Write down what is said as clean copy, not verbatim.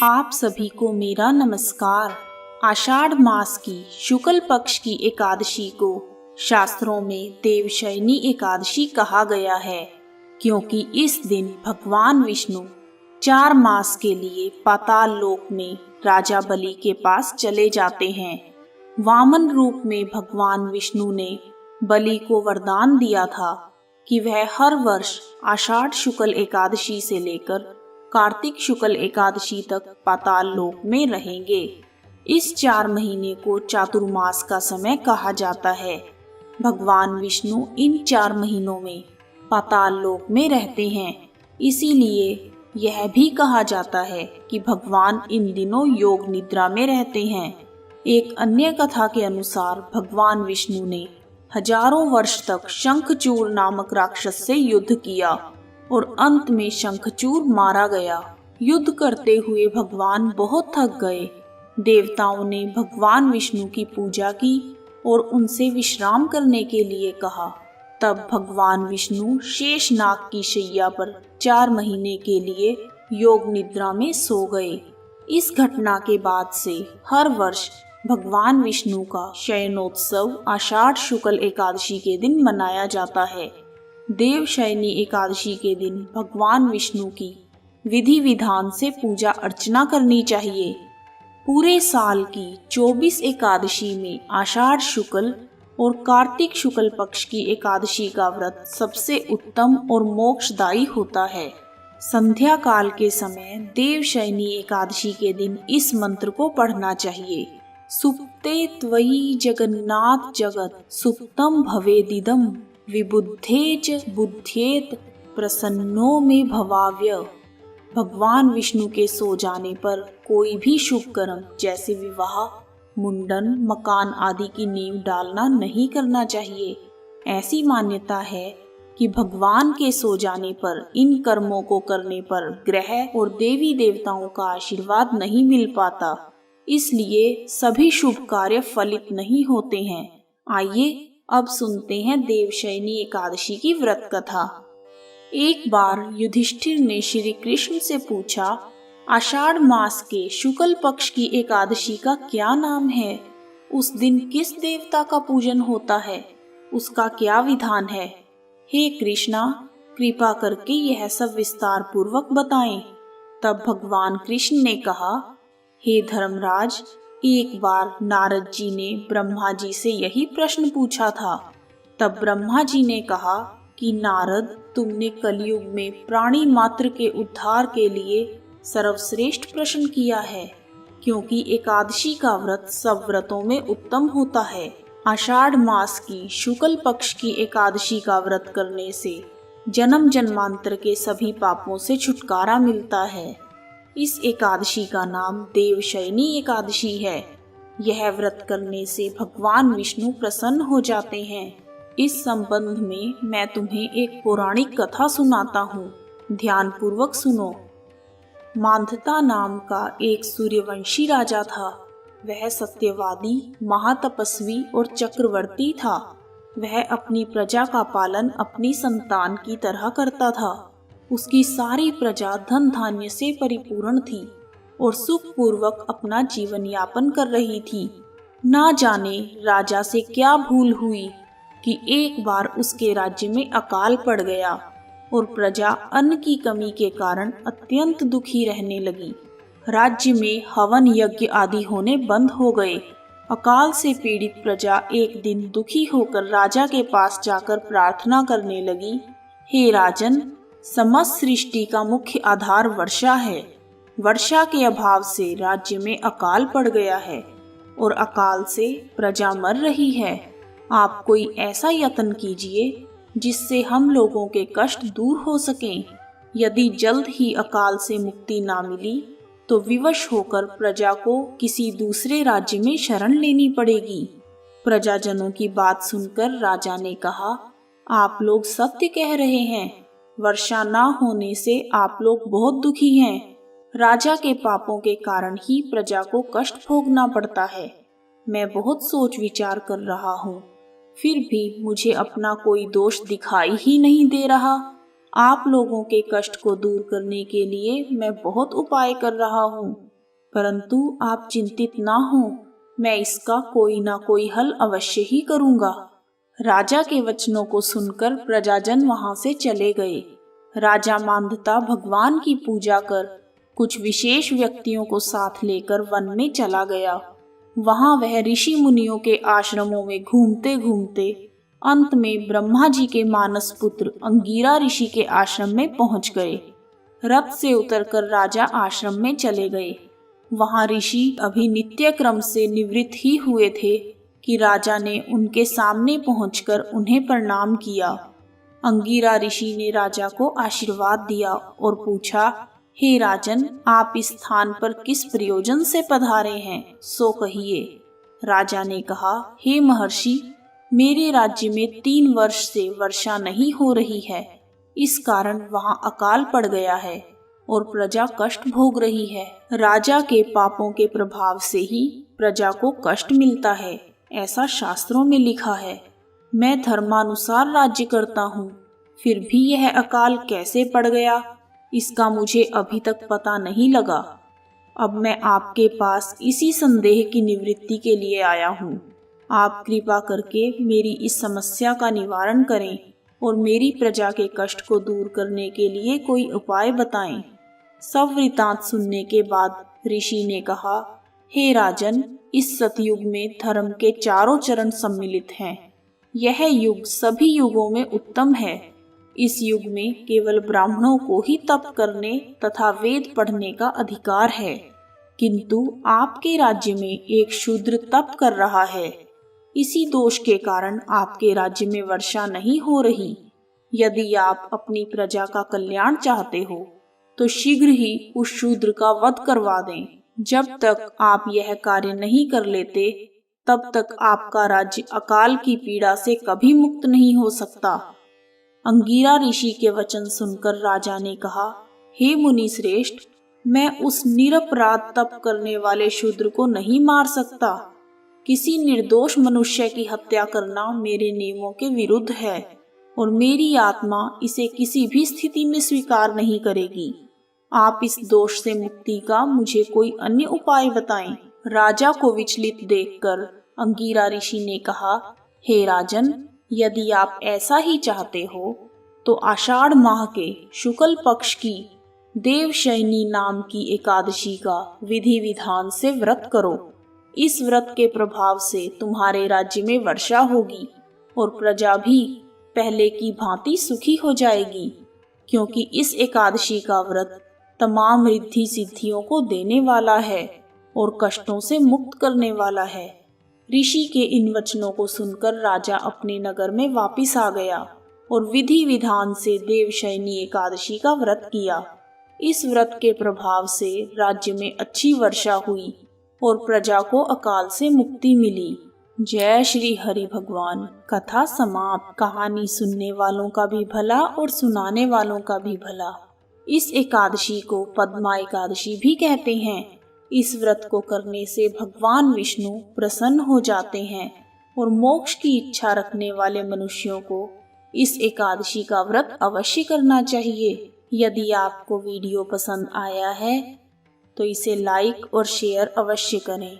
आप सभी को मेरा नमस्कार। आषाढ़ मास की शुक्ल पक्ष की एकादशी को शास्त्रों में देवशयनी एकादशी कहा गया है, क्योंकि इस दिन भगवान विष्णु 4 मास के लिए पाताल लोक में राजा बलि के पास चले जाते हैं। वामन रूप में भगवान विष्णु ने बलि को वरदान दिया था कि वह हर वर्ष आषाढ़ शुक्ल एकादशी से लेकर कार्तिक शुक्ल एकादशी तक पाताल लोक में रहेंगे। इस 4 महीने को चातुर्मास का समय कहा जाता है। भगवान विष्णु इन 4 महीनों में पाताल लोक में रहते हैं, इसीलिए यह भी कहा जाता है कि भगवान इन दिनों योग निद्रा में रहते हैं। एक अन्य कथा के अनुसार भगवान विष्णु ने हजारों वर्ष तक शंखचूर नामक राक्षस से युद्ध किया और अंत में शंखचूर मारा गया। युद्ध करते हुए भगवान बहुत थक गए। देवताओं ने भगवान विष्णु की पूजा की और उनसे विश्राम करने के लिए कहा। तब भगवान विष्णु शेषनाग की शैया पर 4 महीने के लिए योग निद्रा में सो गए। इस घटना के बाद से हर वर्ष भगवान विष्णु का शयनोत्सव आषाढ़ शुक्ल एकादशी के दिन मनाया जाता है। देवशयनी एकादशी के दिन भगवान विष्णु की विधि विधान से पूजा अर्चना करनी चाहिए। पूरे साल की 24 एकादशी में आषाढ़ शुक्ल और कार्तिक शुक्ल पक्ष की एकादशी का व्रत सबसे उत्तम और मोक्षदायी होता है। संध्या काल के समय देवशयनी एकादशी के दिन इस मंत्र को पढ़ना चाहिए। सुप्ते त्वयि जगन्नाथ जगत सुप्तम भवेदिदम विबुद्धे च बुद्धेत प्रसन्नो में भवाव्य। भगवान विष्णु के सो जाने पर कोई भी शुभ कर्म जैसे विवाह, मुंडन, मकान आदि की नींव डालना नहीं करना चाहिए। ऐसी मान्यता है कि भगवान के सो जाने पर इन कर्मों को करने पर ग्रह और देवी देवताओं का आशीर्वाद नहीं मिल पाता, इसलिए सभी शुभ कार्य फलित नहीं होते हैं। आइए अब सुनते हैं देवशयनी एकादशी की व्रत कथा। एक बार युधिष्ठिर ने श्री कृष्ण से पूछा, आषाढ़ मास के शुक्ल पक्ष की एकादशी का क्या नाम है? उस दिन किस देवता का पूजन होता है? उसका क्या विधान है? हे कृष्णा, कृपा करके यह सब विस्तार पूर्वक बताएं। तब भगवान कृष्ण ने कहा, हे धर्मराज, एक बार नारद जी ने ब्रह्मा जी से यही प्रश्न पूछा था। तब ब्रह्मा जी ने कहा कि नारद, तुमने कलयुग में प्राणी मात्र के उद्धार के लिए सर्वश्रेष्ठ प्रश्न किया है, क्योंकि एकादशी का व्रत सब व्रतों में उत्तम होता है। आषाढ़ मास की शुक्ल पक्ष की एकादशी का व्रत करने से जन्म जन्मांतर के सभी पापों से छुटकारा मिलता है। इस एकादशी का नाम देवशयनी एकादशी है। यह व्रत करने से भगवान विष्णु प्रसन्न हो जाते हैं। इस संबंध में मैं तुम्हें एक पौराणिक कथा सुनाता हूँ, ध्यान पूर्वक सुनो। मांधाता नाम का एक सूर्यवंशी राजा था। वह सत्यवादी, महातपस्वी और चक्रवर्ती था। वह अपनी प्रजा का पालन अपनी संतान की तरह करता था। उसकी सारी प्रजा धन धान्य से परिपूर्ण थी और सुख पूर्वक अपना जीवन यापन कर रही थी। ना जाने राजा से क्या भूल हुई कि एक बार उसके राज्य में अकाल पड़ गया और प्रजा अन्न की कमी के कारण अत्यंत दुखी रहने लगी। राज्य में हवन यज्ञ आदि होने बंद हो गए। अकाल से पीड़ित प्रजा एक दिन दुखी होकर राजा के पास जाकर प्रार्थना करने लगी, हे राजन, समस्त सृष्टि का मुख्य आधार वर्षा है। वर्षा के अभाव से राज्य में अकाल पड़ गया है और अकाल से प्रजा मर रही है। आप कोई ऐसा यत्न कीजिए जिससे हम लोगों के कष्ट दूर हो सकें। यदि जल्द ही अकाल से मुक्ति ना मिली तो विवश होकर प्रजा को किसी दूसरे राज्य में शरण लेनी पड़ेगी। प्रजाजनों की बात सुनकर राजा ने कहा, आप लोग सत्य कह रहे हैं। वर्षा ना होने से आप लोग बहुत दुखी हैं। राजा के पापों के कारण ही प्रजा को कष्ट भोगना पड़ता है। मैं बहुत सोच विचार कर रहा हूँ, फिर भी मुझे अपना कोई दोष दिखाई ही नहीं दे रहा। आप लोगों के कष्ट को दूर करने के लिए मैं बहुत उपाय कर रहा हूँ। परंतु आप चिंतित ना हो, मैं इसका कोई ना कोई हल अवश्य ही करूंगा। राजा के वचनों को सुनकर प्रजाजन वहां से चले गए। राजा मांधाता भगवान की पूजा कर कुछ विशेष व्यक्तियों को साथ लेकर वन में चला गया। वहां वह ऋषि मुनियों के आश्रमों में घूमते घूमते अंत में ब्रह्मा जी के मानस पुत्र अंगिरा ऋषि के आश्रम में पहुंच गए। रथ से उतरकर राजा आश्रम में चले गए। वहां ऋषि अभी नित्य क्रम से निवृत्त ही हुए थे कि राजा ने उनके सामने पहुंचकर उन्हें प्रणाम किया। अंगिरा ऋषि ने राजा को आशीर्वाद दिया और पूछा, हे राजन, आप इस स्थान पर किस प्रयोजन से पधारे हैं, सो कहिए। राजा ने कहा, हे महर्षि, मेरे राज्य में 3 वर्ष से वर्षा नहीं हो रही है। इस कारण वहां अकाल पड़ गया है और प्रजा कष्ट भोग रही है। राजा के पापों के प्रभाव से ही प्रजा को कष्ट मिलता है, ऐसा शास्त्रों में लिखा है। मैं धर्मानुसार राज्य करता हूँ, फिर भी यह अकाल कैसे पड़ गया, इसका मुझे अभी तक पता नहीं लगा। अब मैं आपके पास इसी संदेह की निवृत्ति के लिए आया हूँ। आप कृपा करके मेरी इस समस्या का निवारण करें और मेरी प्रजा के कष्ट को दूर करने के लिए कोई उपाय बताएं। सब वृतांत सुनने के बाद ऋषि ने कहा, हे राजन, इस सतयुग में धर्म के चारों चरण सम्मिलित हैं। यह युग सभी युगों में उत्तम है। इस युग में केवल ब्राह्मणों को ही तप करने तथा वेद पढ़ने का अधिकार है, किंतु आपके राज्य में एक शूद्र तप कर रहा है। इसी दोष के कारण आपके राज्य में वर्षा नहीं हो रही। यदि आप अपनी प्रजा का कल्याण चाहते हो तो शीघ्र ही उस शूद्र का वध करवा दें। जब तक आप यह कार्य नहीं कर लेते, तब तक आपका राज्य अकाल की पीड़ा से कभी मुक्त नहीं हो सकता। अंगिरा ऋषि के वचन सुनकर राजा ने कहा, हे मुनि श्रेष्ठ, मैं उस निरपराध तप करने वाले शूद्र को नहीं मार सकता। किसी निर्दोष मनुष्य की हत्या करना मेरे नियमों के विरुद्ध है और मेरी आत्मा इसे किसी भी स्थिति में स्वीकार नहीं करेगी। आप इस दोष से मुक्ति का मुझे कोई अन्य उपाय बताएं। राजा को विचलित देखकर अंगिरा ऋषि ने कहा, हे राजन, यदि आप ऐसा ही चाहते हो तो आषाढ़ माह के शुक्ल पक्ष की देवशयनी नाम की एकादशी का विधि विधान से व्रत करो। इस व्रत के प्रभाव से तुम्हारे राज्य में वर्षा होगी और प्रजा भी पहले की भांति सुखी हो जाएगी, क्योंकि इस एकादशी का व्रत तमाम रिद्धि सिद्धियों को देने वाला है और कष्टों से मुक्त करने वाला है। ऋषि के इन वचनों को सुनकर राजा अपने नगर में वापिस आ गया और विधि विधान से देवशयनी एकादशी का व्रत किया। इस व्रत के प्रभाव से राज्य में अच्छी वर्षा हुई और प्रजा को अकाल से मुक्ति मिली। जय श्री हरि भगवान। कथा समाप्त। कहानी सुनने वालों का भी भला और सुनाने वालों का भी भला। इस एकादशी को पद्मा एकादशी भी कहते हैं। इस व्रत को करने से भगवान विष्णु प्रसन्न हो जाते हैं और मोक्ष की इच्छा रखने वाले मनुष्यों को इस एकादशी का व्रत अवश्य करना चाहिए। यदि आपको वीडियो पसंद आया है तो इसे लाइक और शेयर अवश्य करें।